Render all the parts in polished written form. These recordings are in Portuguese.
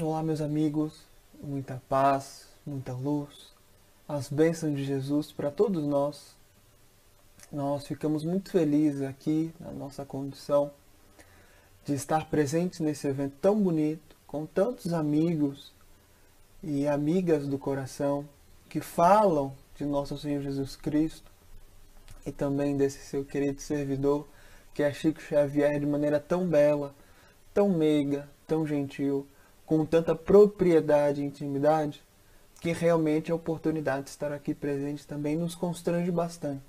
Olá, meus amigos, muita paz, muita luz, as bênçãos de Jesus para todos nós. Nós ficamos muito felizes aqui na nossa condição de estar presentes nesse evento tão bonito, com tantos amigos e amigas do coração que falam de nosso Senhor Jesus Cristo e também desse seu querido servidor, que é Chico Xavier, de maneira tão bela, tão meiga, tão gentil, com tanta propriedade e intimidade, que realmente a oportunidade de estar aqui presente também nos constrange bastante,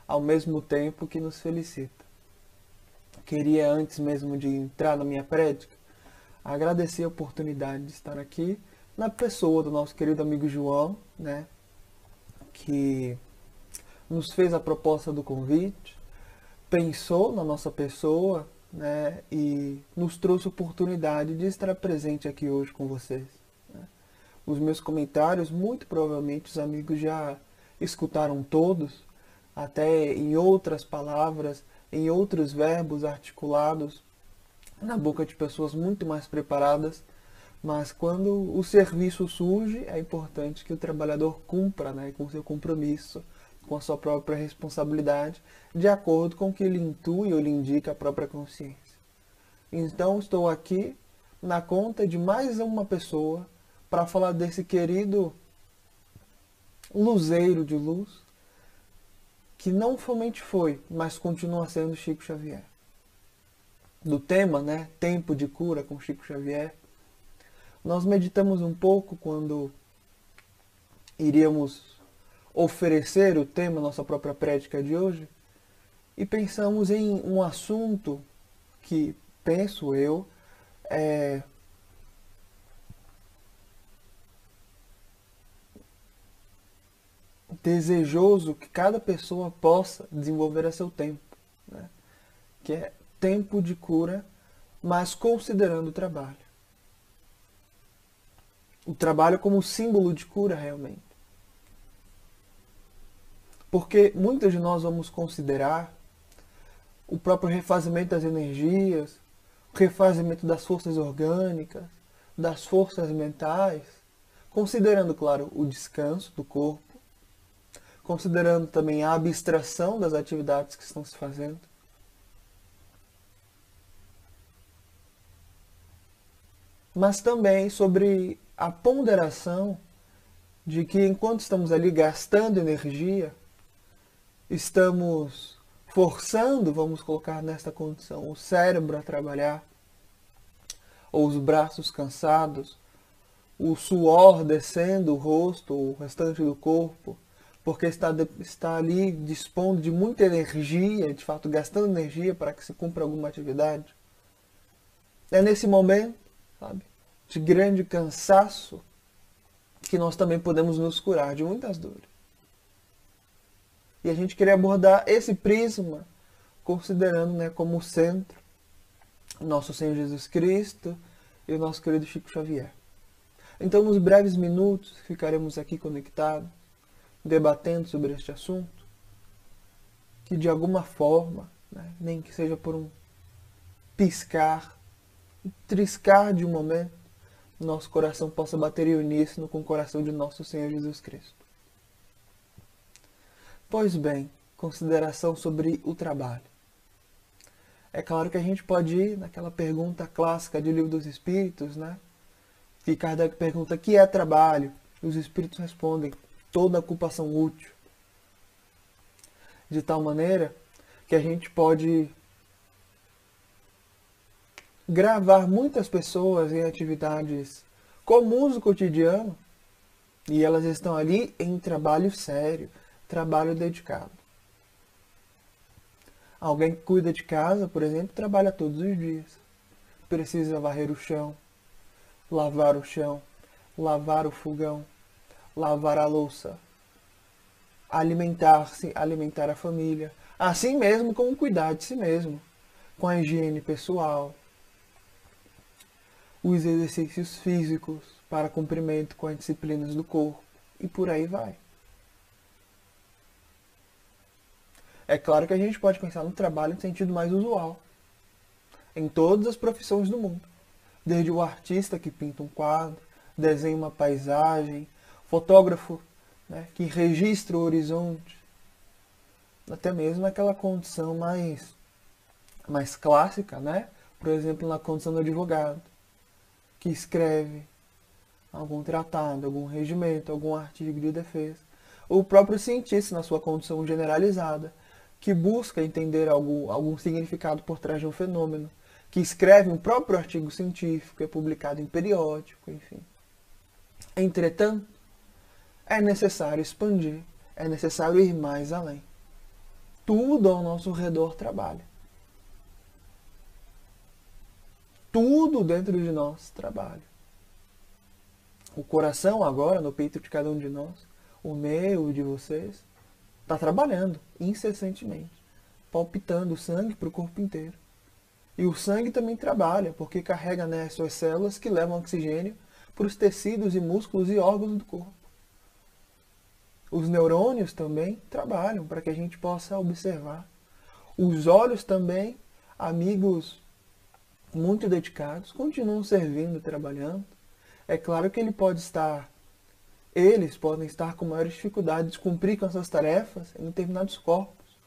ao mesmo tempo que nos felicita. Queria, antes mesmo de entrar na minha prédica, agradecer a oportunidade de estar aqui na pessoa do nosso querido amigo João, né, que nos fez a proposta do convite, pensou na nossa pessoa, né, e nos trouxe a oportunidade de estar presente aqui hoje com vocês. Né. Os meus comentários, muito provavelmente os amigos já escutaram todos, até em outras palavras, em outros verbos articulados, na boca de pessoas muito mais preparadas, mas quando o serviço surge, é importante que o trabalhador cumpra, né, com seu compromisso, com a sua própria responsabilidade, de acordo com o que lhe intui ou lhe indica a própria consciência. Então estou aqui na conta de mais uma pessoa para falar desse querido luzeiro de luz, que não somente foi, mas continua sendo Chico Xavier. Do tema, né, Tempo de Cura com Chico Xavier, nós meditamos um pouco quando iríamos oferecer o tema, nossa própria prédica de hoje, e pensamos em um assunto que, penso eu, é desejoso que cada pessoa possa desenvolver a seu tempo, né? Que é tempo de cura, mas considerando o trabalho. O trabalho como símbolo de cura realmente. Porque muitos de nós vamos considerar o próprio refazimento das energias, o refazimento das forças orgânicas, das forças mentais, considerando, claro, o descanso do corpo, considerando também a abstração das atividades que estão se fazendo. Mas também sobre a ponderação de que enquanto estamos ali gastando energia, estamos forçando, vamos colocar nesta condição, o cérebro a trabalhar, ou os braços cansados, o suor descendo o rosto, o restante do corpo, porque está ali dispondo de muita energia, de fato gastando energia para que se cumpra alguma atividade. É nesse momento, sabe, de grande cansaço que nós também podemos nos curar de muitas dores. E a gente queria abordar esse prisma, considerando, né, como centro nosso Senhor Jesus Cristo e o nosso querido Chico Xavier. Então, nos breves minutos, ficaremos aqui conectados, debatendo sobre este assunto, que de alguma forma, né, nem que seja por um piscar, um triscar de um momento, nosso coração possa bater em uníssono com o coração de nosso Senhor Jesus Cristo. Pois bem, consideração sobre o trabalho. É claro que a gente pode ir naquela pergunta clássica de Livro dos Espíritos, né? Que Kardec pergunta: o que é trabalho? E os Espíritos respondem: toda ocupação útil. De tal maneira que a gente pode gravar muitas pessoas em atividades comuns do cotidiano e elas estão ali em trabalho sério, trabalho dedicado. Alguém que cuida de casa, por exemplo, trabalha todos os dias. Precisa varrer o chão, lavar o fogão, lavar a louça, alimentar-se, alimentar a família. Assim mesmo como cuidar de si mesmo, com a higiene pessoal, os exercícios físicos para cumprimento com as disciplinas do corpo e por aí vai. É claro que a gente pode pensar no trabalho no sentido mais usual, em todas as profissões do mundo. Desde o artista que pinta um quadro, desenha uma paisagem, fotógrafo, né, que registra o horizonte, até mesmo aquela condição mais clássica, né? Por exemplo, na condição do advogado, que escreve algum tratado, algum regimento, algum artigo de defesa. Ou o próprio cientista, na sua condição generalizada, que busca entender algum significado por trás de um fenômeno, que escreve um próprio artigo científico, é publicado em periódico, enfim. Entretanto, é necessário expandir, é necessário ir mais além. Tudo ao nosso redor trabalha. Tudo dentro de nós trabalha. O coração agora, no peito de cada um de nós, o meu e de vocês, está trabalhando incessantemente, palpitando o sangue para o corpo inteiro. E o sangue também trabalha, porque carrega nas suas células que levam oxigênio para os tecidos e músculos e órgãos do corpo. Os neurônios também trabalham para que a gente possa observar. Os olhos também, amigos muito dedicados, continuam servindo, trabalhando. É claro que eles podem estar com maiores dificuldades de cumprir com essas tarefas em determinados corpos.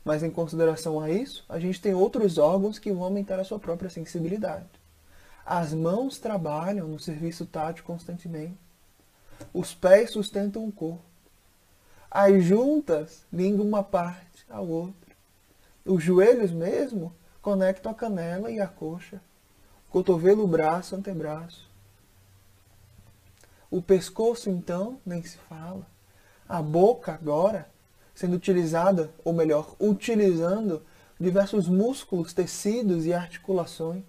Mas em consideração a isso, a gente tem outros órgãos que vão aumentar a sua própria sensibilidade. As mãos trabalham no serviço tátil constantemente. Os pés sustentam o corpo. As juntas ligam uma parte à outra. Os joelhos mesmo conectam a canela e a coxa. Cotovelo, braço, antebraço. O pescoço, então, nem se fala. A boca, agora, sendo utilizada, ou melhor, utilizando diversos músculos, tecidos e articulações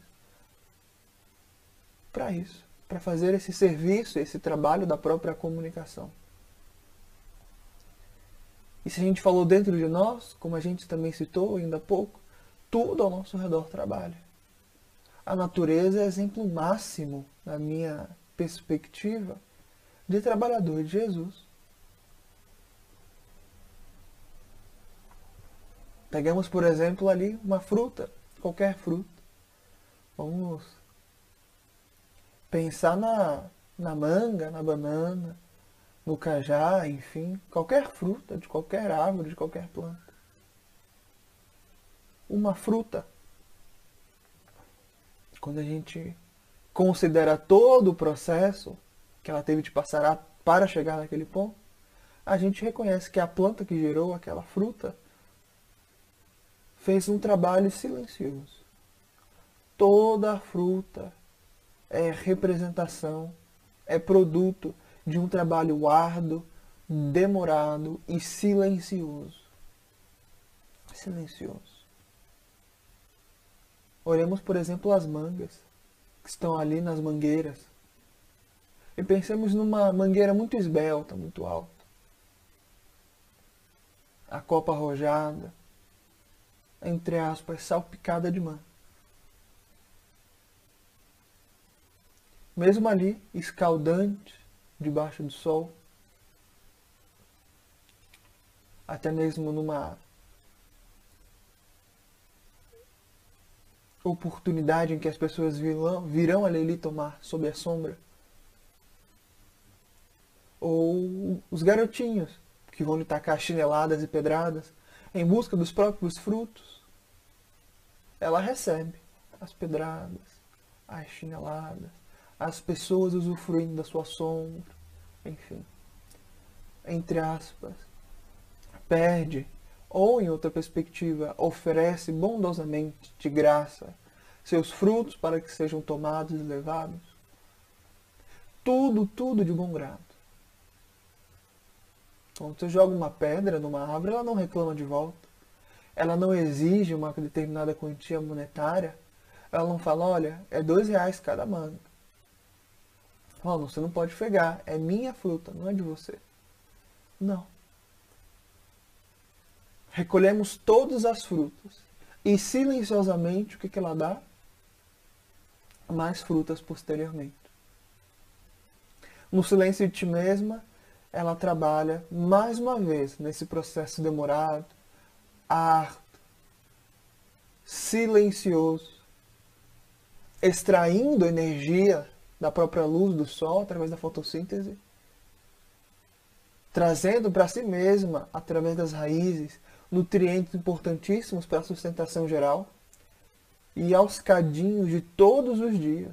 para isso, para fazer esse serviço, esse trabalho da própria comunicação. E se a gente falou dentro de nós, como a gente também citou ainda há pouco, tudo ao nosso redor trabalha. A natureza é exemplo máximo, na minha perspectiva, de trabalhador de Jesus. Pegamos, por exemplo, ali uma fruta, qualquer fruta. Vamos pensar na manga, na banana, no cajá, enfim, qualquer fruta, de qualquer árvore, de qualquer planta. Uma fruta, quando a gente considera todo o processo que ela teve de passar para chegar naquele ponto, a gente reconhece que a planta que gerou aquela fruta fez um trabalho silencioso. Toda a fruta é representação, é produto de um trabalho árduo, demorado e silencioso. Silencioso. Olhemos, por exemplo, as mangas, que estão ali nas mangueiras. E pensemos numa mangueira muito esbelta, muito alta. A copa arrojada, entre aspas, salpicada de manga. Mesmo ali, escaldante, debaixo do sol, até mesmo numa oportunidade em que as pessoas virão ali tomar sob a sombra. Ou os garotinhos, que vão lhe tacar chineladas e pedradas em busca dos próprios frutos. Ela recebe as pedradas, as chineladas, as pessoas usufruindo da sua sombra, enfim. Entre aspas, perde, ou em outra perspectiva, oferece bondosamente, de graça, seus frutos para que sejam tomados e levados. Tudo de bom grado. Quando você joga uma pedra numa árvore, ela não reclama de volta. Ela não exige uma determinada quantia monetária. Ela não fala, olha, é R$2 cada manga. Oh, você não pode pegar, é minha fruta, não é de você. Não. Recolhemos todas as frutas. E silenciosamente, o que ela dá? Mais frutas posteriormente. No silêncio de ti mesma, ela trabalha mais uma vez nesse processo demorado, árduo, silencioso, extraindo energia da própria luz do sol através da fotossíntese, trazendo para si mesma, através das raízes, nutrientes importantíssimos para a sustentação geral, e aos cadinhos de todos os dias,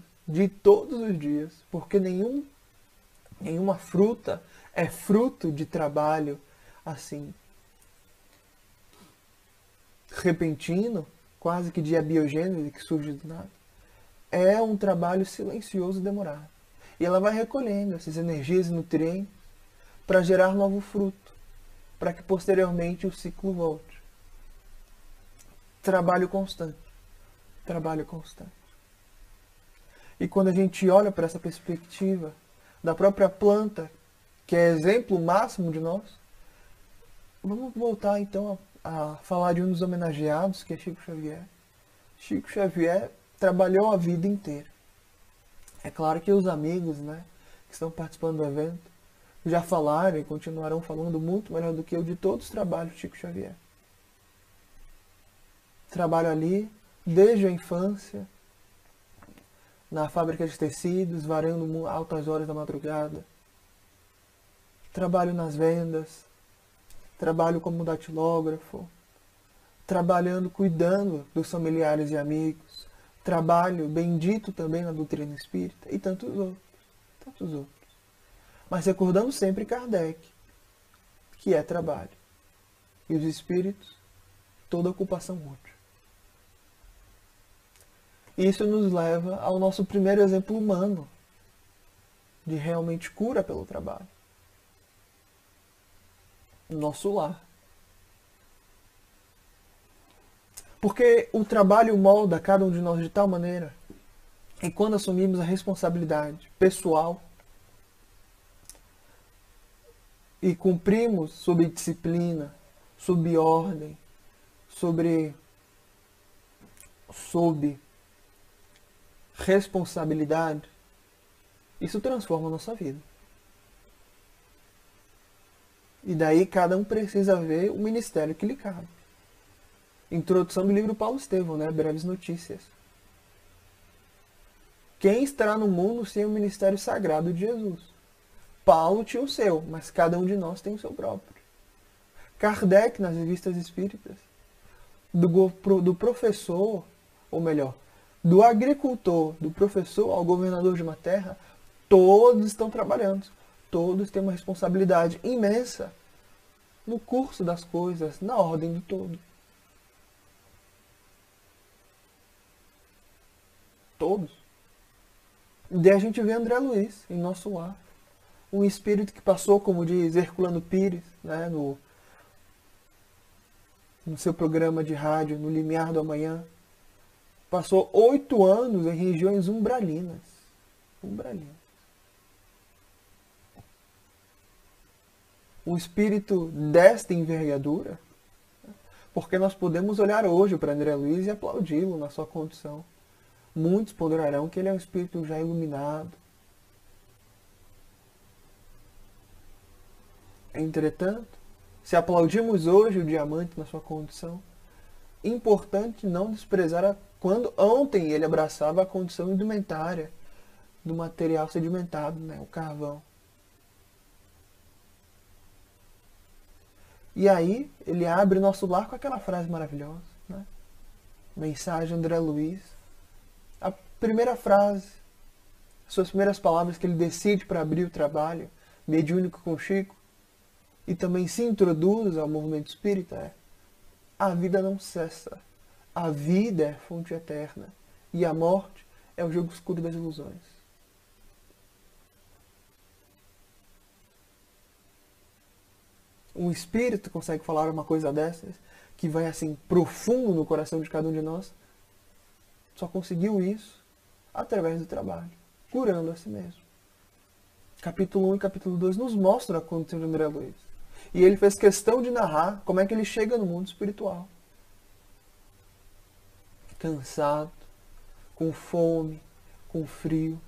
porque nenhuma fruta é fruto de trabalho assim repentino, quase que de abiogênese que surge do nada. É um trabalho silencioso e demorado. E ela vai recolhendo essas energias e nutrientes para gerar novo fruto, para que posteriormente o ciclo volte. Trabalho constante. Trabalho constante. E quando a gente olha para essa perspectiva da própria planta, que é exemplo máximo de nós, vamos voltar então a falar de um dos homenageados, que é Chico Xavier. Chico Xavier trabalhou a vida inteira. É claro que os amigos, né, que estão participando do evento já falaram e continuarão falando muito melhor do que eu de todos os trabalhos de Chico Xavier. Trabalho ali desde a infância, na fábrica de tecidos, varando altas horas da madrugada. Trabalho nas vendas, trabalho como datilógrafo, trabalhando, cuidando dos familiares e amigos, trabalho bendito também na doutrina espírita e tantos outros. Mas recordando sempre Kardec, que é trabalho. E os espíritos, toda ocupação útil. Isso nos leva ao nosso primeiro exemplo humano de realmente cura pelo trabalho. Nosso lar. Porque o trabalho molda cada um de nós de tal maneira, e quando assumimos a responsabilidade pessoal e cumprimos sob disciplina, sob ordem, sob responsabilidade, isso transforma a nossa vida. E daí cada um precisa ver o ministério que lhe cabe. Introdução do livro Paulo Estevão, né? Breves Notícias. Quem estará no mundo sem o ministério sagrado de Jesus? Paulo tinha o seu, mas cada um de nós tem o seu próprio. Kardec, nas revistas espíritas, do professor, ou melhor, do agricultor, do professor ao governador de uma terra, todos estão trabalhando. Todos têm uma responsabilidade imensa no curso das coisas, na ordem do todo. Todos. E daí a gente vê André Luiz em nosso lar. Um espírito que passou, como diz Herculano Pires, né, no seu programa de rádio, no Limiar do Amanhã. Passou 8 anos em regiões umbralinas. Umbralinas. Um espírito desta envergadura, porque nós podemos olhar hoje para André Luiz e aplaudi-lo na sua condição. Muitos ponderarão que ele é um espírito já iluminado. Entretanto, se aplaudimos hoje o diamante na sua condição, importante não desprezar quando ontem ele abraçava a condição indumentária do material sedimentado, né, o carvão. E aí ele abre nosso lar com aquela frase maravilhosa, né? Mensagem André Luiz. A primeira frase, suas primeiras palavras que ele decide para abrir o trabalho mediúnico com Chico, e também se introduz ao movimento espírita, é: a vida não cessa, a vida é fonte eterna, e a morte é o jogo escuro das ilusões. Um espírito consegue falar uma coisa dessas, que vai assim profundo no coração de cada um de nós, só conseguiu isso através do trabalho, curando a si mesmo. Capítulo 1 e capítulo 2 nos mostram a condição de André Luiz. E ele fez questão de narrar como é que ele chega no mundo espiritual. Cansado, com fome, com frio,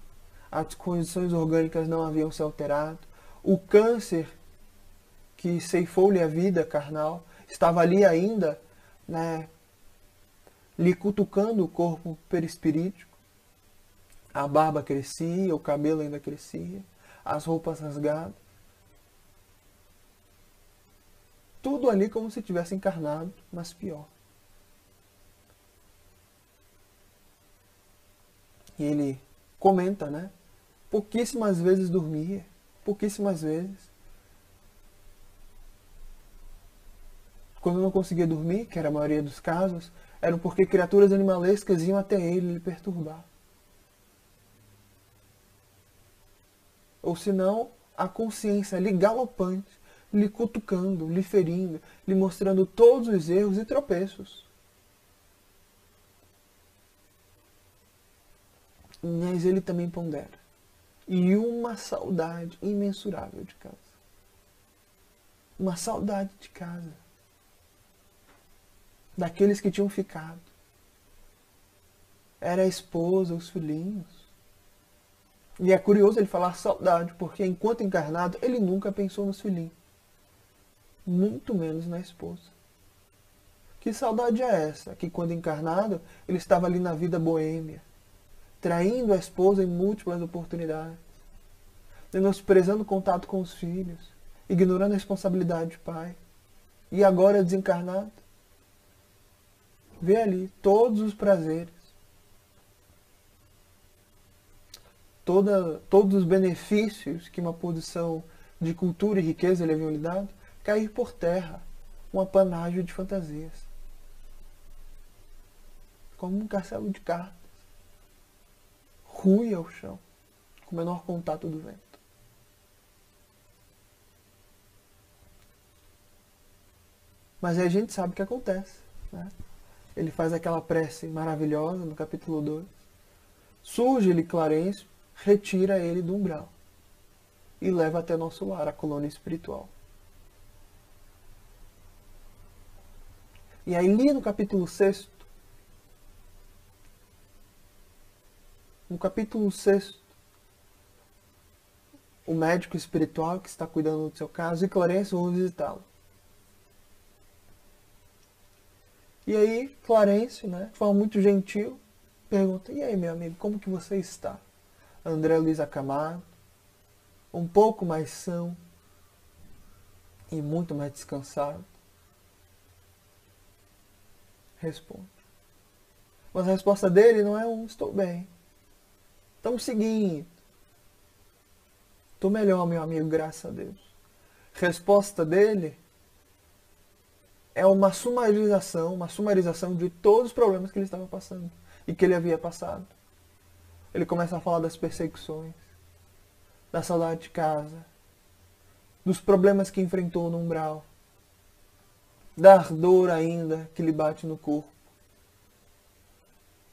as condições orgânicas não haviam se alterado, o câncer que ceifou-lhe a vida carnal estava ali ainda, né, lhe cutucando o corpo perispirítico. A barba crescia, o cabelo ainda crescia, as roupas rasgadas. Tudo ali como se tivesse encarnado, mas pior. E ele comenta, né? Pouquíssimas vezes dormia, pouquíssimas vezes. Quando não conseguia dormir, que era a maioria dos casos, eram porque criaturas animalescas iam até ele lhe perturbar. Ou senão, a consciência ali galopante, lhe cutucando, lhe ferindo, lhe mostrando todos os erros e tropeços. Mas ele também pondera. E uma saudade imensurável de casa. Uma saudade de casa. Daqueles que tinham ficado. Era a esposa, os filhinhos. E é curioso ele falar saudade, porque enquanto encarnado, ele nunca pensou nos filhinhos. Muito menos na esposa. Que saudade é essa? Que quando encarnado, ele estava ali na vida boêmia, traindo a esposa em múltiplas oportunidades, menosprezando o contato com os filhos, ignorando a responsabilidade de pai. E agora desencarnado, vê ali todos os prazeres, todos os benefícios que uma posição de cultura e riqueza lhe haviam lhe dado, cair por terra, um apanágio de fantasias. Como um castelo de cartas, rui ao chão, com o menor contato do vento. Mas aí a gente sabe o que acontece, né? Ele faz aquela prece maravilhosa no capítulo 2. Surge-lhe Clarencio, retira ele do umbral e leva até nosso lar, a colônia espiritual. E aí li no capítulo 6, o médico espiritual que está cuidando do seu caso e Clarencio vai visitá-lo. E aí, Clarencio, né, de forma muito gentil, pergunta: e aí, meu amigo, como que você está? André Luiz acamado, um pouco mais são e muito mais descansado. Responde. Mas a resposta dele não é estou bem. Estamos seguindo. Estou melhor, meu amigo, graças a Deus. Resposta dele é uma sumarização de todos os problemas que ele estava passando e que ele havia passado. Ele começa a falar das perseguições, da saudade de casa, dos problemas que enfrentou no umbral, da ardor ainda que lhe bate no corpo,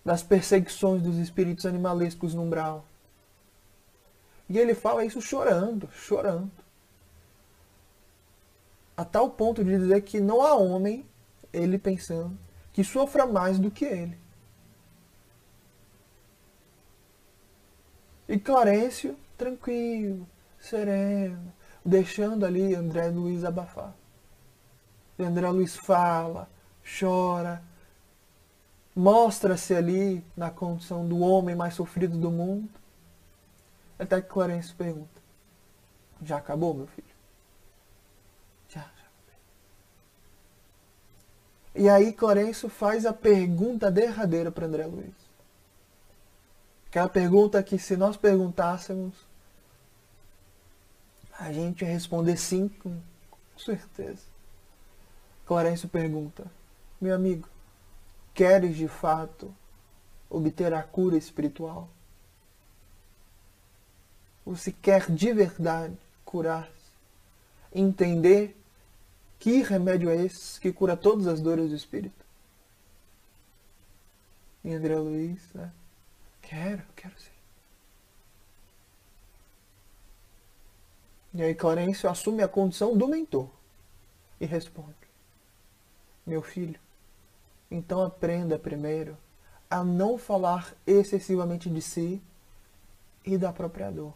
das perseguições dos espíritos animalescos no umbral. E ele fala isso chorando, chorando. A tal ponto de dizer que não há homem, ele pensando, que sofra mais do que ele. E Clarencio, tranquilo, sereno, deixando ali André Luiz abafar. E André Luiz fala, chora, mostra-se ali na condição do homem mais sofrido do mundo. Até que Clarencio pergunta: já acabou, meu filho? Já. E aí Clarencio faz a pergunta derradeira para André Luiz. Aquela pergunta que, se nós perguntássemos, a gente ia responder sim, com certeza. Clarencio pergunta: meu amigo, queres de fato obter a cura espiritual? Você quer de verdade curar-se? Entender que remédio é esse que cura todas as dores do espírito? E André Luiz, né? Quero sim. E aí Clarencio assume a condição do mentor e responde: meu filho, então aprenda primeiro a não falar excessivamente de si e da própria dor.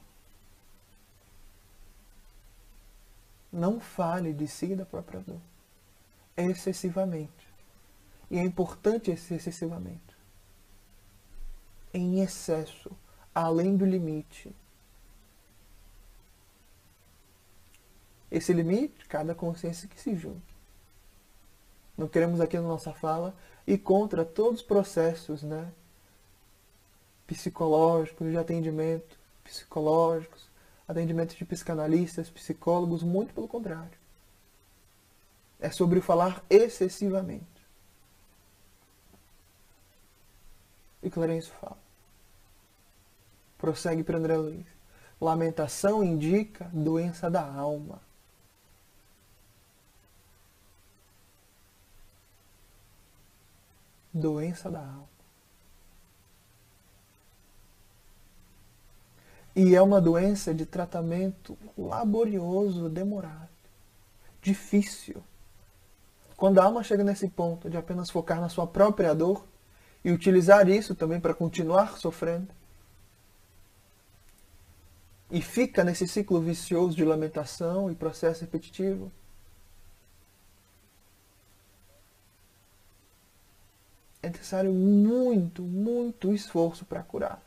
Não fale de si e da própria dor excessivamente. E é importante esse excessivamente. Em excesso, além do limite. Esse limite, cada consciência que se julgue. Não queremos aqui na nossa fala ir contra todos os processos, né, psicológicos, de atendimento, psicológicos, atendimento de psicanalistas, psicólogos, muito pelo contrário. É sobre o falar excessivamente. E Clarencio fala. Prossegue para André Luiz. Lamentação indica doença da alma. Doença da alma. E é uma doença de tratamento laborioso, demorado, difícil. Quando a alma chega nesse ponto de apenas focar na sua própria dor e utilizar isso também para continuar sofrendo, e fica nesse ciclo vicioso de lamentação e processo repetitivo, é necessário muito, muito esforço para curar.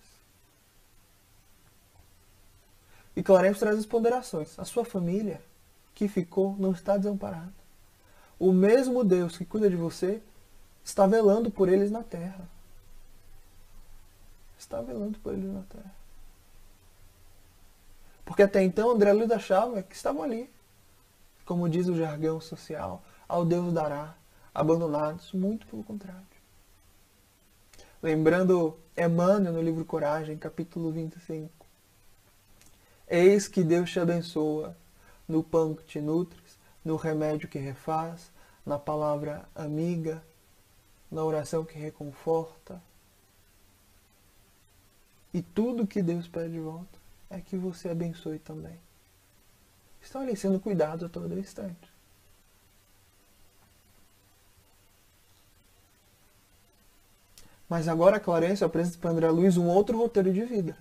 E Clarencio traz as ponderações. A sua família que ficou não está desamparada. O mesmo Deus que cuida de você está velando por eles na terra. Está velando por eles na terra. Porque até então André Luiz achava que estavam ali. Como diz o jargão social, ao Deus dará, abandonados. Muito pelo contrário. Lembrando Emmanuel no livro Coragem, capítulo 25. Eis que Deus te abençoa no pão que te nutres, no remédio que refaz, na palavra amiga, na oração que reconforta. E tudo que Deus pede de volta é que você abençoe também. Estão ali sendo cuidados a todo instante. Mas agora Clarencio apresenta para André Luiz um outro roteiro de vida.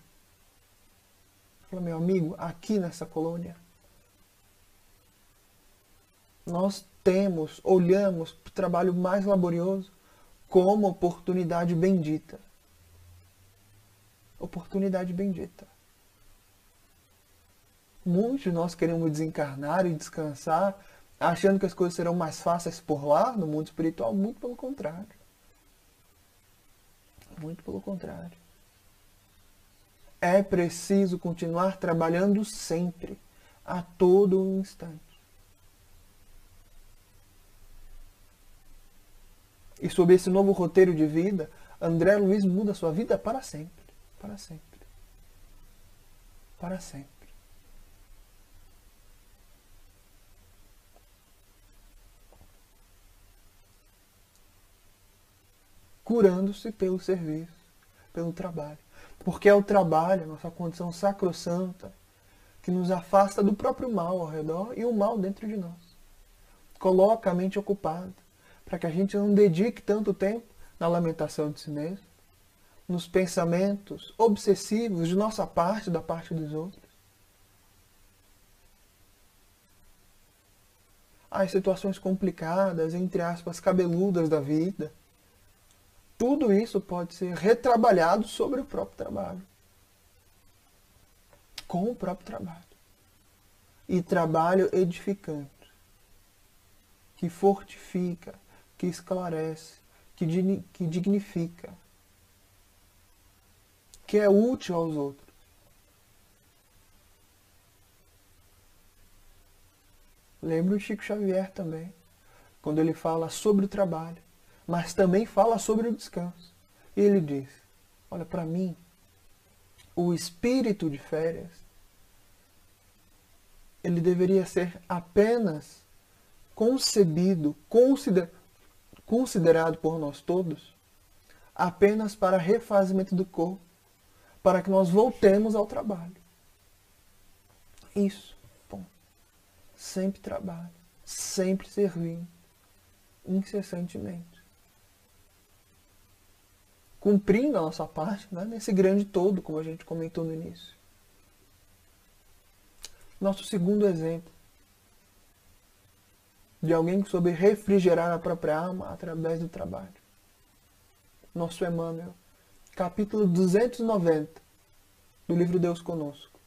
Fala, meu amigo, aqui nessa colônia, nós olhamos para o trabalho mais laborioso como oportunidade bendita. Oportunidade bendita. Muitos de nós queremos desencarnar e descansar, achando que as coisas serão mais fáceis por lá, no mundo espiritual. Muito pelo contrário. Muito pelo contrário. É preciso continuar trabalhando sempre, a todo instante. E sob esse novo roteiro de vida, André Luiz muda sua vida para sempre. Para sempre. Para sempre. Curando-se pelo serviço, pelo trabalho. Porque é o trabalho, a nossa condição sacrossanta, que nos afasta do próprio mal ao redor e o mal dentro de nós. Coloca a mente ocupada, para que a gente não dedique tanto tempo na lamentação de si mesmo, nos pensamentos obsessivos de nossa parte, da parte dos outros. As situações complicadas, entre aspas, cabeludas da vida. Tudo isso pode ser retrabalhado sobre o próprio trabalho. Com o próprio trabalho. E trabalho edificante. Que fortifica, que esclarece, que dignifica. Que é útil aos outros. Lembra o Chico Xavier também, quando ele fala sobre o trabalho, mas também fala sobre o descanso. E ele diz, olha, para mim, o espírito de férias, ele deveria ser apenas concebido, considerado por nós todos, apenas para refazimento do corpo, para que nós voltemos ao trabalho. Isso, bom. Sempre trabalho, sempre servindo, incessantemente. Cumprindo a nossa parte, né, nesse grande todo, como a gente comentou no início. Nosso segundo exemplo de alguém que soube refrigerar a própria alma através do trabalho. Nosso Emmanuel, capítulo 290, do livro Deus Conosco.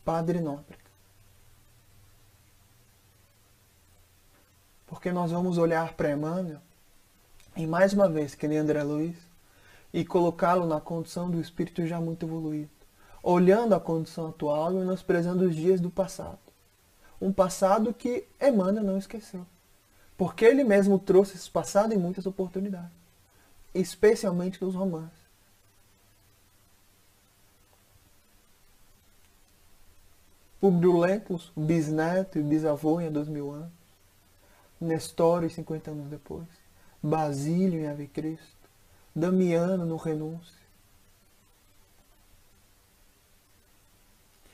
Padre Nóbrega. Porque nós vamos olhar para Emmanuel, e mais uma vez, que nem André Luiz, e colocá-lo na condição do espírito já muito evoluído, olhando a condição atual e menosprezando os dias do passado. Um passado que Emmanuel não esqueceu. Porque ele mesmo trouxe esse passado em muitas oportunidades. Especialmente nos romances. Públio Lentulus, bisneto e bisavô em 2000 anos. Nestório, 50 anos depois. Basílio em Ave Cristo. Damiano no Renúncio.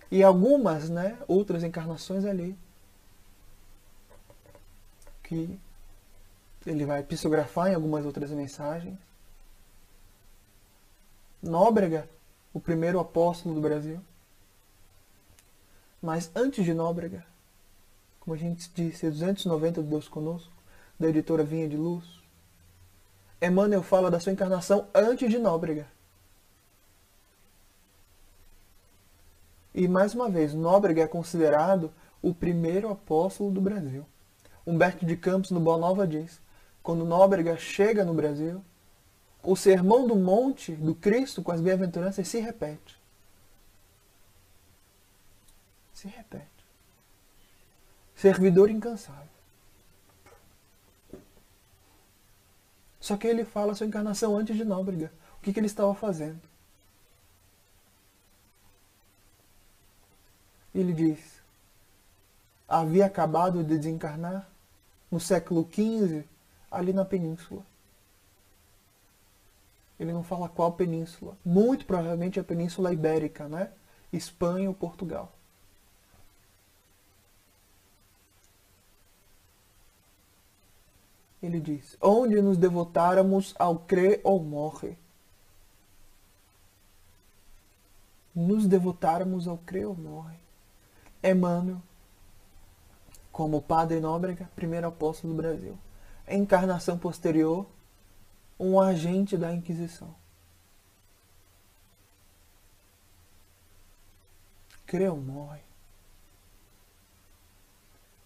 E algumas, outras encarnações ali. Que ele vai psicografar em algumas outras mensagens. Nóbrega, o primeiro apóstolo do Brasil. Mas antes de Nóbrega, como a gente disse, 290 do Deus Conosco, da editora Vinha de Luz, Emmanuel fala da sua encarnação antes de Nóbrega. E mais uma vez, Nóbrega é considerado o primeiro apóstolo do Brasil. Humberto de Campos, no Boa Nova, diz: quando Nóbrega chega no Brasil, o sermão do monte do Cristo com as bem-aventuranças se repete. Se repete. Servidor incansável. Só que ele fala a sua encarnação antes de Nóbrega. O que ele estava fazendo? Ele diz: havia acabado de desencarnar no século XV, ali na península. Ele não fala qual península. Muito provavelmente a Península Ibérica, Espanha ou Portugal. Ele diz: onde nos devotáramos ao crer ou morre. Nos devotáramos ao crer ou morre. Emmanuel, como Padre Nóbrega, primeiro apóstolo do Brasil. Encarnação posterior, um agente da Inquisição. Crê ou morre.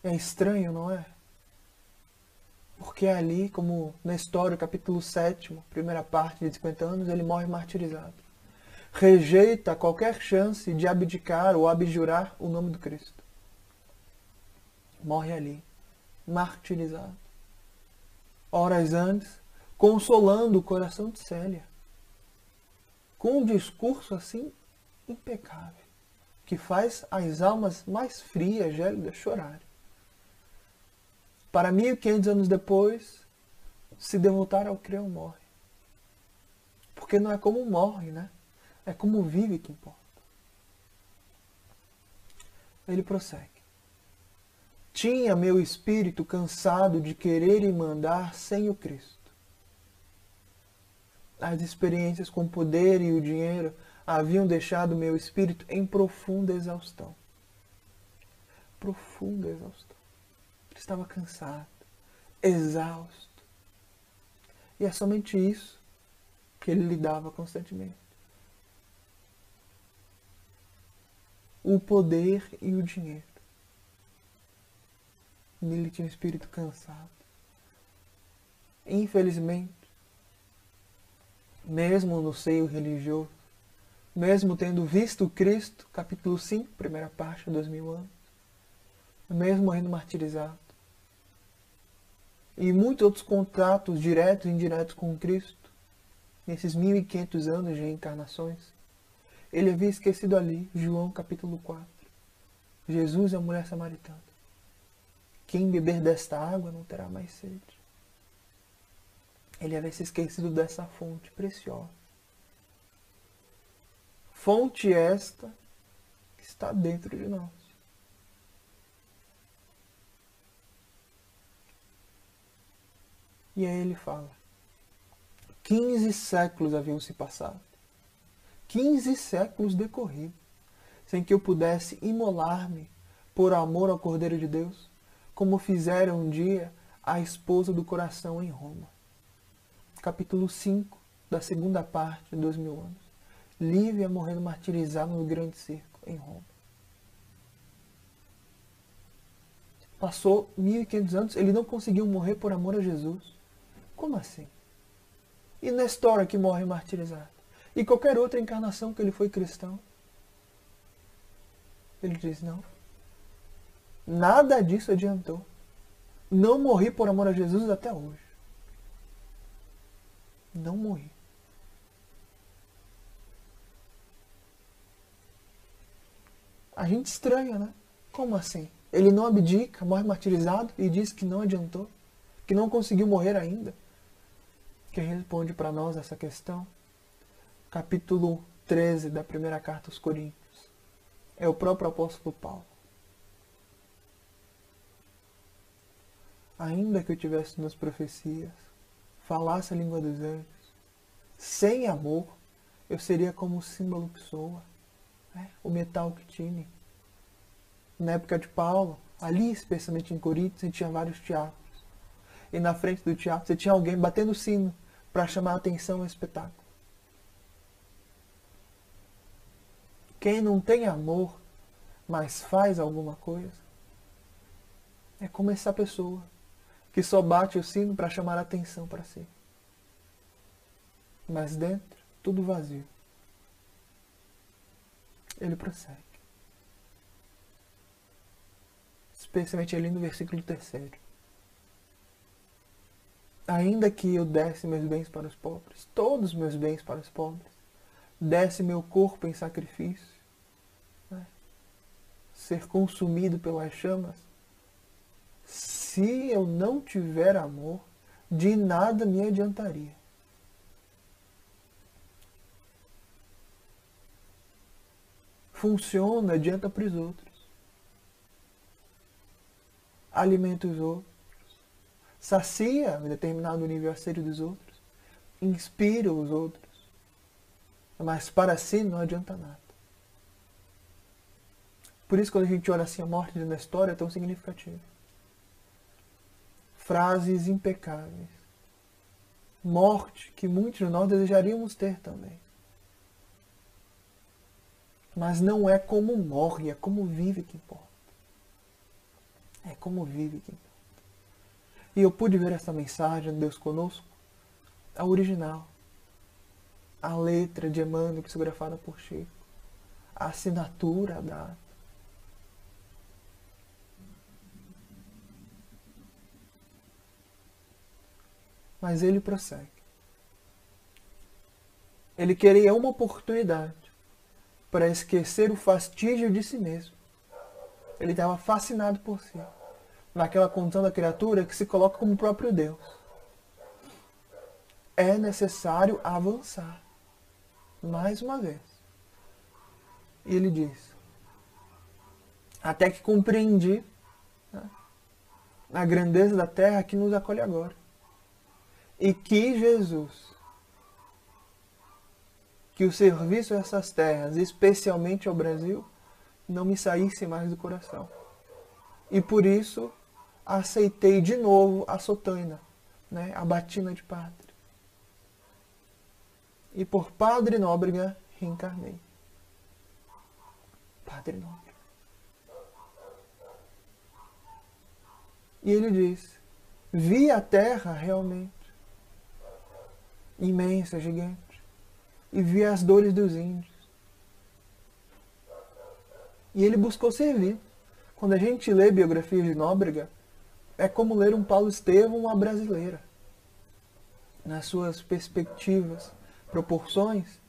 É estranho, não é? Porque ali, como na história, capítulo 7, primeira parte de 50 anos, ele morre martirizado. Rejeita qualquer chance de abdicar ou abjurar o nome do Cristo. Morre ali, martirizado. Horas antes, consolando o coração de Célia. Com um discurso assim impecável, que faz as almas mais frias, gélidas, chorarem. Para 1500 anos depois, se devotar ao crer ou morre. Porque não é como morre, É como vive que importa. Ele prossegue. Tinha meu espírito cansado de querer e mandar sem o Cristo. As experiências com o poder e o dinheiro haviam deixado meu espírito em profunda exaustão. Profunda exaustão. Ele estava cansado, exausto. E é somente isso que ele lidava constantemente. O poder e o dinheiro. Ele tinha um espírito cansado. Infelizmente, mesmo no seio religioso, mesmo tendo visto Cristo, capítulo 5, primeira parte, 2000 anos, mesmo morrendo martirizado, e muitos outros contatos diretos e indiretos com Cristo, nesses 1500 anos de encarnações, ele havia esquecido ali, João capítulo 4, Jesus e a mulher samaritana. Quem beber desta água não terá mais sede. Ele havia se esquecido dessa fonte preciosa. Fonte esta que está dentro de nós. E aí ele fala: 15 séculos haviam se passado. 15 séculos decorridos, sem que eu pudesse imolar-me por amor ao Cordeiro de Deus, como fizeram um dia a esposa do coração em Roma. Capítulo 5 da segunda parte de 2000 anos. Lívia morrendo martirizada no grande circo em Roma. Passou 1500 anos, ele não conseguiu morrer por amor a Jesus. Como assim? E Nestor que morre martirizado? E qualquer outra encarnação que ele foi cristão? Ele diz, não. Nada disso adiantou. Não morri por amor a Jesus até hoje. Não morri. A gente estranha, né? Como assim? Ele não abdica, morre martirizado e diz que não adiantou, que não conseguiu morrer ainda. Quem responde para nós essa questão? Capítulo 13 da primeira carta aos Coríntios. É o próprio apóstolo Paulo. Ainda que eu tivesse nas profecias, falasse a língua dos anjos, sem amor, eu seria como o símbolo que soa, né? O metal que tine. Na época de Paulo, ali especialmente em Corinto, você tinha vários teatros. E na frente do teatro você tinha alguém batendo sino para chamar a atenção ao espetáculo. Quem não tem amor, mas faz alguma coisa, é como essa pessoa que só bate o sino para chamar a atenção para si. Mas dentro, tudo vazio. Ele prossegue. Especialmente ali no versículo 3. Ainda que eu desse meus bens para os pobres, todos os meus bens para os pobres, desse meu corpo em sacrifício, né? Ser consumido pelas chamas, se eu não tiver amor, de nada me adiantaria. Funciona, adianta para os outros. Alimenta os outros. Sacia em determinado nível a sede dos outros. Inspira os outros. Mas para si não adianta nada. Por isso quando a gente olha assim a morte de Nestor é tão significativa. Frases impecáveis. Morte que muitos de nós desejaríamos ter também. Mas não é como morre, é como vive que importa. É como vive que importa. E eu pude ver essa mensagem, Deus Conosco, a original. A letra de Emmanuel, psicografada por Chico. A assinatura da... Mas ele prossegue. Ele queria uma oportunidade para esquecer o fastígio de si mesmo. Ele estava fascinado por si. Naquela condição da criatura que se coloca como o próprio Deus. É necessário avançar. Mais uma vez. E ele diz, até que compreendi, né, a grandeza da terra que nos acolhe agora. E que Jesus, que o serviço a essas terras, especialmente ao Brasil, não me saísse mais do coração. E por isso aceitei de novo a sotaina, né, a batina de padre. E por Padre Nóbrega reencarnei. Padre Nóbrega. E ele diz, vi a terra realmente, imensa, gigante, e vi as dores dos índios. E ele buscou servir. Quando a gente lê biografias de Nóbrega, é como ler um Paulo Estevão, uma brasileira. Nas suas perspectivas, proporções,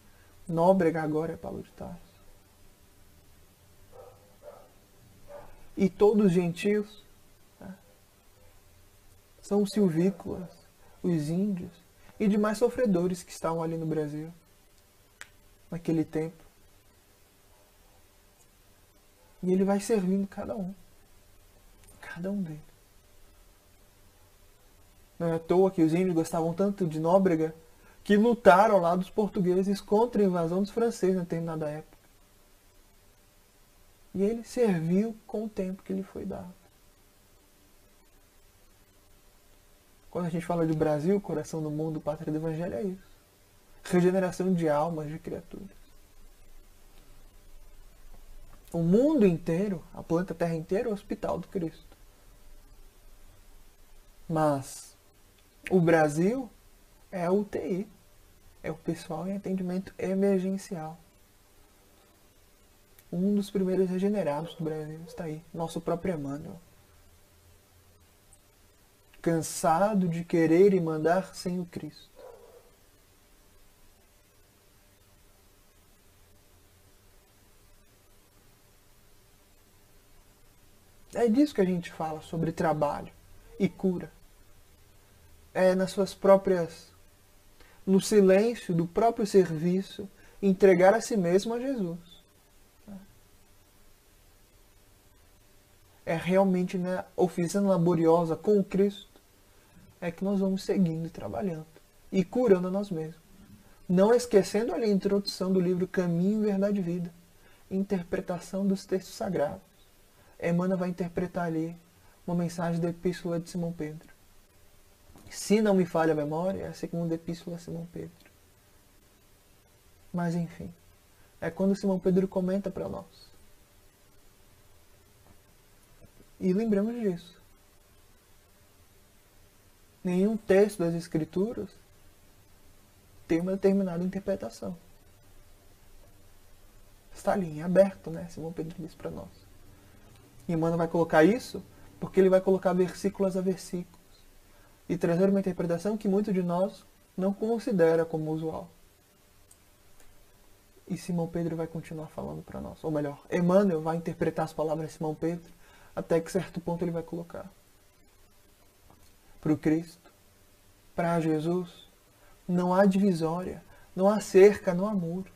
Nóbrega agora é Paulo de Tarso. E todos os gentios, né, são os silvícolas, os índios e demais sofredores que estavam ali no Brasil, naquele tempo. E ele vai servindo cada um deles. Não é à toa que os índios gostavam tanto de Nóbrega que lutaram ao lado dos portugueses contra a invasão dos franceses em determinada época. E ele serviu com o tempo que lhe foi dado. Quando a gente fala de Brasil, coração do mundo, pátria do Evangelho, é isso. Regeneração de almas, de criaturas. O mundo inteiro, a planeta Terra inteira, é o hospital do Cristo. Mas o Brasil é a UTI. É o pessoal em atendimento emergencial. Um dos primeiros regenerados do Brasil está aí. Nosso próprio Emmanuel. Cansado de querer e mandar sem o Cristo. É disso que a gente fala, sobre trabalho e cura. É nas suas próprias... no silêncio do próprio serviço, entregar a si mesmo a Jesus. É realmente na oficina laboriosa com o Cristo é que nós vamos seguindo e trabalhando e curando a nós mesmos. Não esquecendo ali a introdução do livro Caminho, Verdade e Vida, interpretação dos textos sagrados. Emmanuel vai interpretar ali uma mensagem da Epístola de Simão Pedro. Se não me falha a memória, é a segunda Epístola a Simão Pedro. Mas enfim, é quando Simão Pedro comenta para nós. E lembramos disso. Nenhum texto das Escrituras tem uma determinada interpretação. Está ali, em aberto, né? Simão Pedro diz para nós. E Emmanuel vai colocar isso porque ele vai colocar versículos a versículos e trazer uma interpretação que muitos de nós não considera como usual. E Simão Pedro vai continuar falando para nós. Ou melhor, Emmanuel vai interpretar as palavras de Simão Pedro até que certo ponto ele vai colocar. Para o Cristo, para Jesus, não há divisória, não há cerca, não há muro.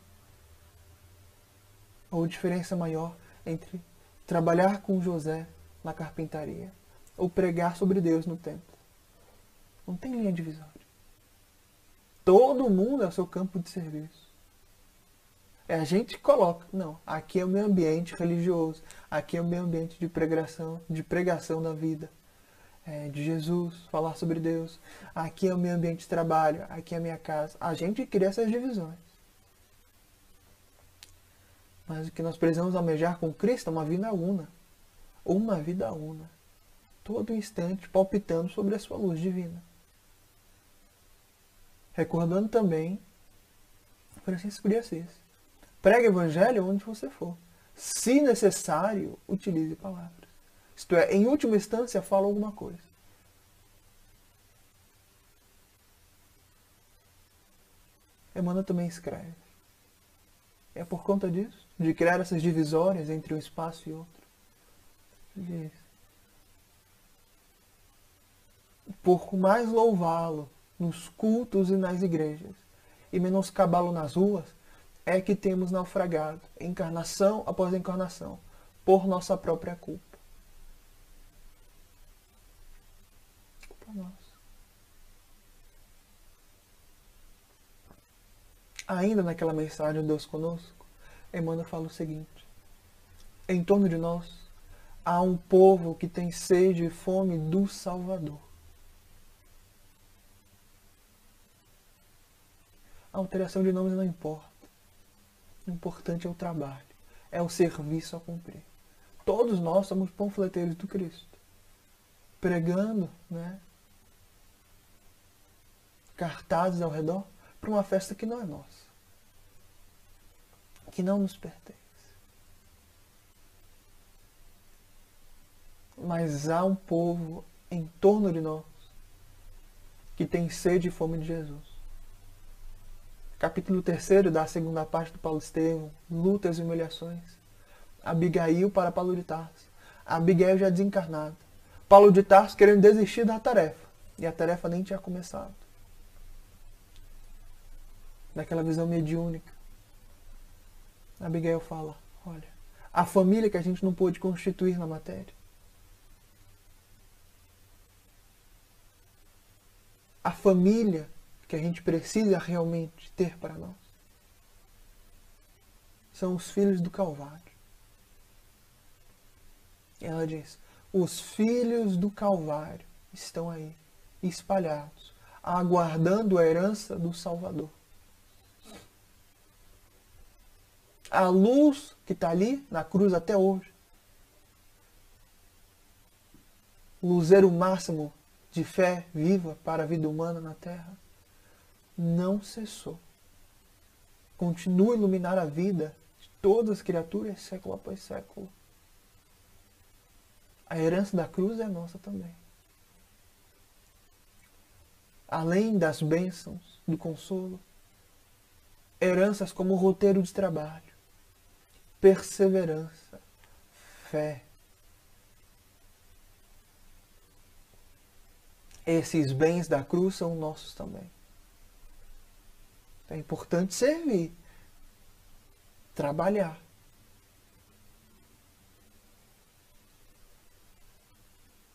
Ou diferença maior entre trabalhar com José na carpintaria ou pregar sobre Deus no templo. Não tem linha divisória. Todo mundo é o seu campo de serviço. É a gente que coloca. Não, aqui é o meu ambiente religioso. Aqui é o meu ambiente de pregação da vida. De Jesus, falar sobre Deus. Aqui é o meu ambiente de trabalho. Aqui é a minha casa. A gente cria essas divisões. Mas o que nós precisamos almejar com Cristo é uma vida una. Uma vida una. Todo instante palpitando sobre a sua luz divina. Recordando também Francisco de Assis. Pregue o Evangelho onde você for. Se necessário, utilize palavras. Isto é, em última instância, fala alguma coisa. Emmanuel também escreve. É por conta disso, de criar essas divisórias entre um espaço e outro. Diz, por mais louvá-lo nos cultos e nas igrejas, e menoscabá-lo nas ruas, é que temos naufragado, encarnação após encarnação, por nossa própria culpa. Culpa nossa. Ainda naquela mensagem Deus conosco, Emmanuel fala o seguinte: em torno de nós há um povo que tem sede e fome do Salvador. A alteração de nomes não importa. O importante é o trabalho, é o serviço a cumprir. Todos nós somos panfleteiros do Cristo, pregando, cartazes ao redor para uma festa que não é nossa, que não nos pertence. Mas há um povo em torno de nós que tem sede e fome de Jesus. Capítulo 3 da segunda parte do Paulo Estevão, lutas e humilhações. Abigail para Paulo de Tarso. Abigail já desencarnada. Paulo de Tarso querendo desistir da tarefa. E a tarefa nem tinha começado. Daquela visão mediúnica. Abigail fala, olha, a família que a gente não pôde constituir na matéria. A família que a gente precisa realmente ter para nós são os filhos do Calvário. Ela diz, os filhos do Calvário estão aí, espalhados, aguardando a herança do Salvador. A luz que está ali na cruz até hoje, luzeiro máximo de fé viva para a vida humana na Terra, não cessou. Continua a iluminar a vida de todas as criaturas século após século. A herança da cruz é nossa também. Além das bênçãos, do consolo, heranças como roteiro de trabalho, perseverança, fé. Esses bens da cruz são nossos também. É importante servir, trabalhar.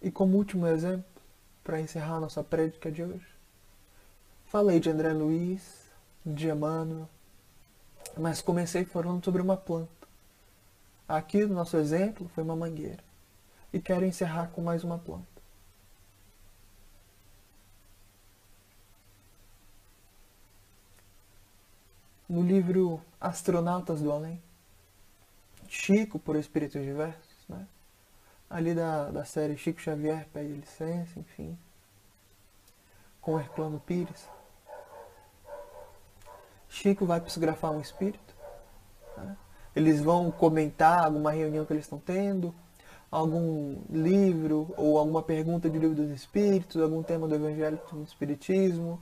E como último exemplo, para encerrar nossa prédica de hoje, falei de André Luiz, de Emmanuel, mas comecei falando sobre uma planta. Aqui no nosso exemplo foi uma mangueira. E quero encerrar com mais uma planta. No livro Astronautas do Além, Chico, por Espíritos Diversos, né? Ali da série Chico Xavier, Pede Licença, enfim, com Herculano Pires, Chico vai psicografar um espírito, né? Eles vão comentar alguma reunião que eles estão tendo, algum livro ou alguma pergunta de livro dos espíritos, algum tema do Evangelho do Espiritismo,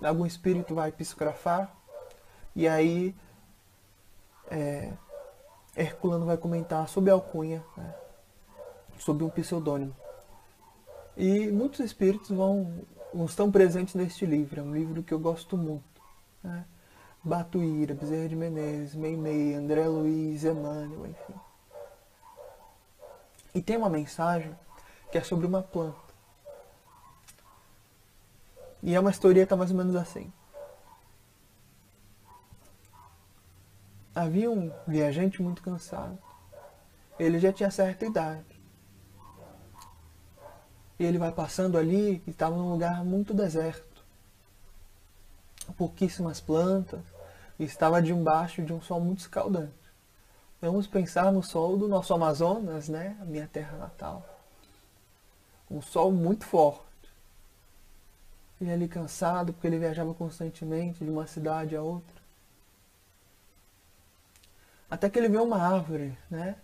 algum espírito vai psicografar, e aí Herculano vai comentar sobre a alcunha, né? Sobre um pseudônimo. E muitos espíritos não estão presentes neste livro, é um livro que eu gosto muito, né? Batuíra, Bezerra de Menezes, Meimei, André Luiz, Emmanuel, enfim. E tem uma mensagem que é sobre uma planta. E é uma historieta mais ou menos assim. Havia um viajante muito cansado. Ele já tinha certa idade. E ele vai passando ali e estava num lugar muito deserto. Pouquíssimas plantas. E estava debaixo de um sol muito escaldante. Vamos pensar no sol do nosso Amazonas, né? A minha terra natal. Um sol muito forte. Ele ali cansado, porque ele viajava constantemente de uma cidade a outra. Até que ele vê uma árvore, né?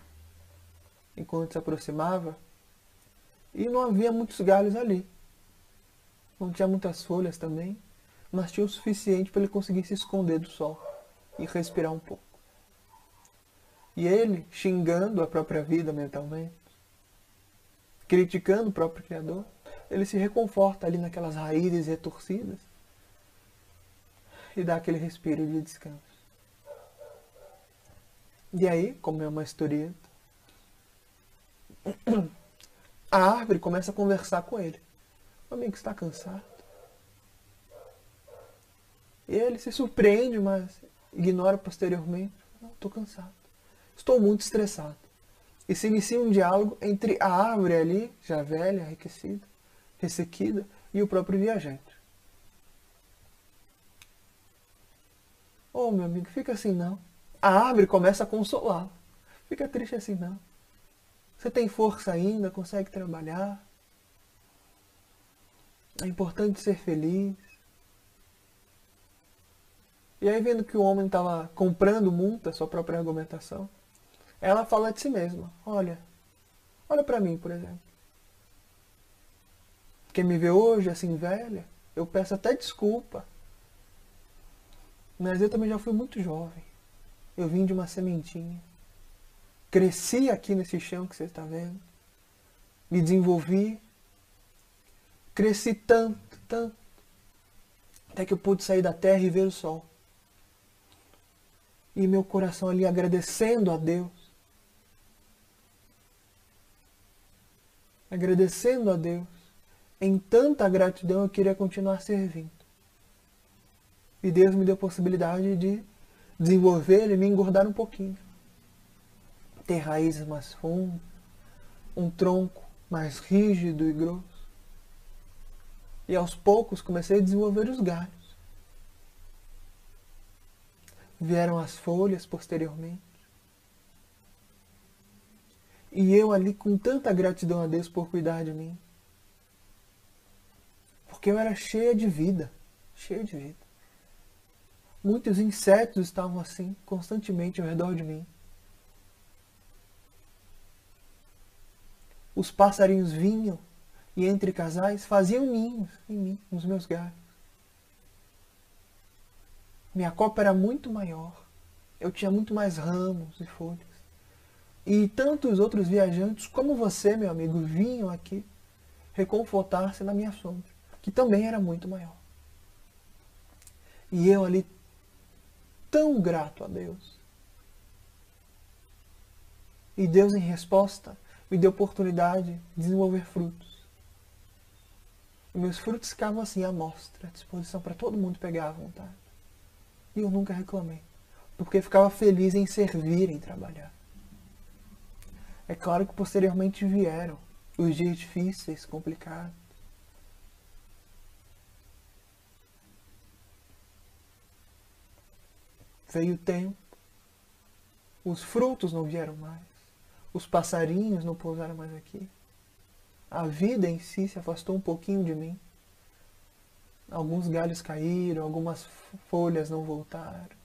Enquanto se aproximava. E não havia muitos galhos ali. Não tinha muitas folhas também. Mas tinha o suficiente para ele conseguir se esconder do sol e respirar um pouco. E ele, xingando a própria vida mentalmente, criticando o próprio Criador, ele se reconforta ali naquelas raízes retorcidas e dá aquele respiro de descanso. E aí, como é uma historieta, a árvore começa a conversar com ele. O amigo está cansado. E ele se surpreende, mas ignora posteriormente. Não, estou cansado. Estou muito estressado. E se inicia um diálogo entre a árvore ali, já velha, enriquecida, ressequida, e o próprio viajante. Oh, meu amigo, fica assim não. A árvore começa a consolá-lo. Fica triste assim não. Você tem força ainda, consegue trabalhar. É importante ser feliz. E aí, vendo que o homem estava comprando muito a sua própria argumentação, ela fala de si mesma. Olha para mim, por exemplo. Quem me vê hoje assim velha, eu peço até desculpa. Mas eu também já fui muito jovem. Eu vim de uma sementinha. Cresci aqui nesse chão que você está vendo. Me desenvolvi. Cresci tanto, tanto. Até que eu pude sair da terra e ver o sol. E meu coração ali agradecendo a Deus. Agradecendo a Deus. Em tanta gratidão eu queria continuar servindo. E Deus me deu a possibilidade de desenvolver e me engordar um pouquinho. Ter raízes mais fundas, um tronco mais rígido e grosso. E aos poucos comecei a desenvolver os galhos. Vieram as folhas posteriormente. E eu ali com tanta gratidão a Deus por cuidar de mim. Porque eu era cheia de vida. Cheia de vida. Muitos insetos estavam assim, constantemente ao redor de mim. Os passarinhos vinham e entre casais faziam ninhos em mim, nos meus galhos. Minha copa era muito maior. Eu tinha muito mais ramos e folhas. E tantos outros viajantes como você, meu amigo, vinham aqui reconfortar-se na minha sombra, que também era muito maior. E eu ali, tão grato a Deus. E Deus, em resposta, me deu oportunidade de desenvolver frutos. E meus frutos ficavam assim, à mostra, à disposição para todo mundo pegar à vontade. E eu nunca reclamei, porque ficava feliz em servir, em trabalhar. É claro que posteriormente vieram os dias difíceis, complicados. Veio o tempo, os frutos não vieram mais, os passarinhos não pousaram mais aqui. A vida em si se afastou um pouquinho de mim. Alguns galhos caíram, algumas folhas não voltaram.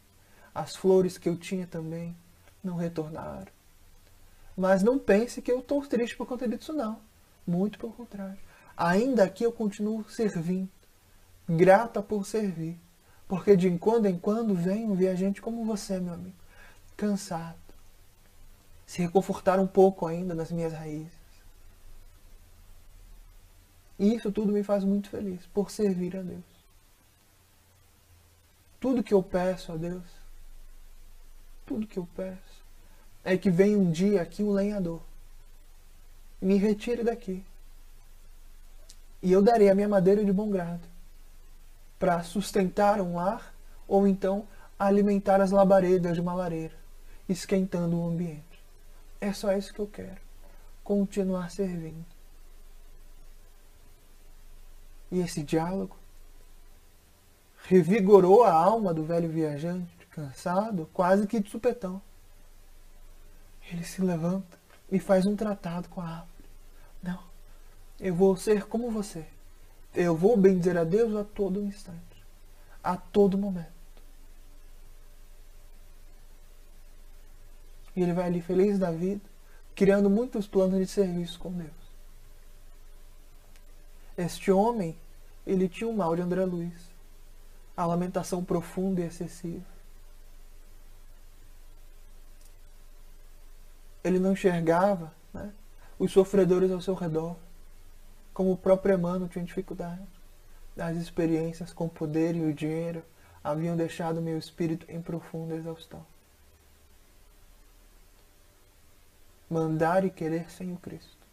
As flores que eu tinha também não retornaram. Mas não pense que eu estou triste por conta disso, não. Muito pelo contrário. Ainda aqui eu continuo servindo. Grata por servir. Porque de quando em quando vem um viajante como você, meu amigo. Cansado. Se reconfortar um pouco ainda nas minhas raízes. E isso tudo me faz muito feliz. Por servir a Deus. Tudo que eu peço a Deus. Tudo que eu peço. É que venha um dia aqui um lenhador. Me retire daqui. E eu darei a minha madeira de bom grado. Para sustentar um lar. Ou então alimentar as labaredas de uma lareira. Esquentando o ambiente. É só isso que eu quero. Continuar servindo. E esse diálogo revigorou a alma do velho viajante, cansado, quase que de supetão. Ele se levanta e faz um tratado com a árvore. Não, eu vou ser como você. Eu vou bendizer a Deus a todo instante, a todo momento. E ele vai ali feliz da vida, criando muitos planos de serviço com Deus. Este homem, ele tinha o mal de André Luiz, a lamentação profunda e excessiva. Ele não enxergava, né, os sofredores ao seu redor, como o próprio Emmanuel tinha dificuldade. As experiências com o poder e o dinheiro haviam deixado meu espírito em profunda exaustão. Mandar e querer sem o Cristo.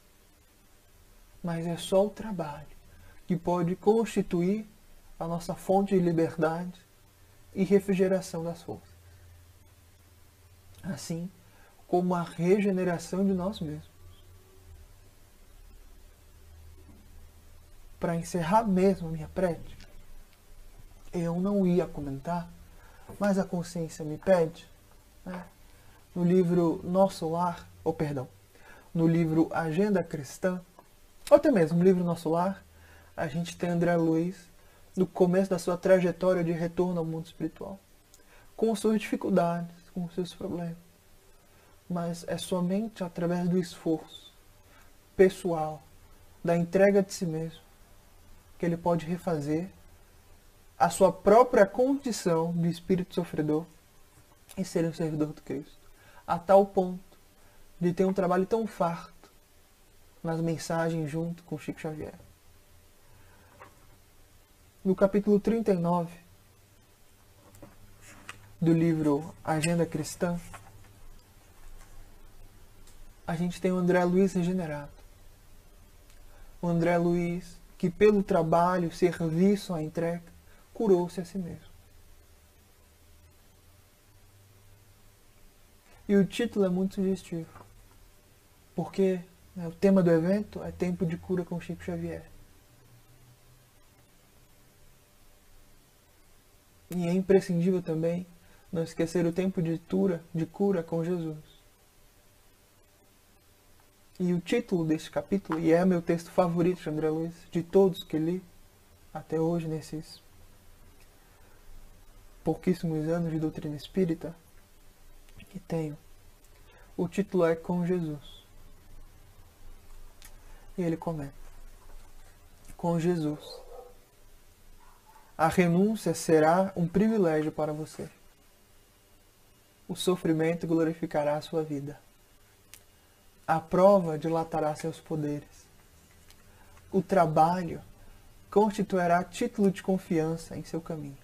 Mas é só o trabalho que pode constituir a nossa fonte de liberdade e refrigeração das forças. Assim como a regeneração de nós mesmos. Para encerrar mesmo a minha prece, eu não ia comentar, mas a consciência me pede, né? No livro Nosso Lar, no livro Agenda Cristã, ou até mesmo no livro Nosso Lar, a gente tem André Luiz no começo da sua trajetória de retorno ao mundo espiritual, com suas dificuldades, com seus problemas. Mas é somente através do esforço pessoal, da entrega de si mesmo, que ele pode refazer a sua própria condição de espírito sofredor e ser um servidor do Cristo, a tal ponto de ter um trabalho tão farto nas mensagens junto com Chico Xavier. No capítulo 39 do livro Agenda Cristã, a gente tem o André Luiz regenerado. O André Luiz que pelo trabalho, serviço, a entrega, curou-se a si mesmo. E o título é muito sugestivo, porque, né, o tema do evento é Tempo de Cura com Chico Xavier. E é imprescindível também não esquecer o tempo de cura com Jesus. E o título deste capítulo, e é meu texto favorito de André Luiz, de todos que li até hoje, nesses pouquíssimos anos de doutrina espírita que tenho, o título é Com Jesus. E ele comenta: com Jesus, a renúncia será um privilégio para você. O sofrimento glorificará a sua vida. A prova dilatará seus poderes. O trabalho constituirá título de confiança em seu caminho.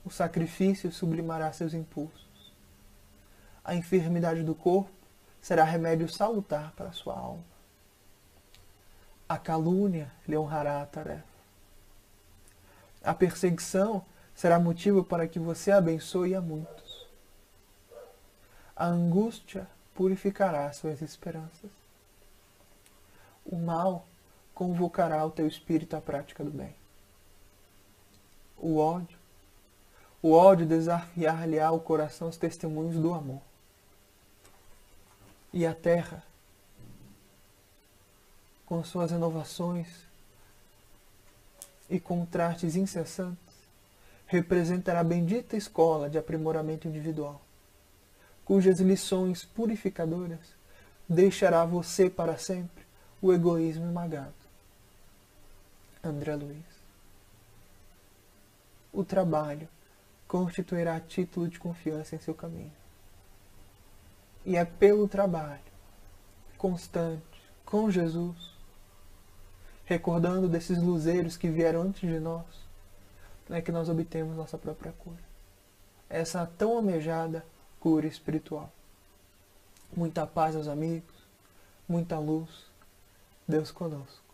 O sacrifício sublimará seus impulsos. A enfermidade do corpo será remédio salutar para a sua alma. A calúnia lhe honrará a tarefa. A perseguição será motivo para que você abençoe a muitos. A angústia purificará suas esperanças. O mal convocará o teu espírito à prática do bem. O ódio desafiar-lhe-á o coração os testemunhos do amor. E a terra, com suas renovações e contrastes incessantes, representará a bendita escola de aprimoramento individual, cujas lições purificadoras deixará você para sempre o egoísmo esmagado. André Luiz. O trabalho constituirá título de confiança em seu caminho. E é pelo trabalho constante com Jesus, recordando desses luzeiros que vieram antes de nós, que nós obtemos nossa própria cura. Essa tão almejada cura espiritual. Muita paz aos amigos, muita luz. Deus conosco.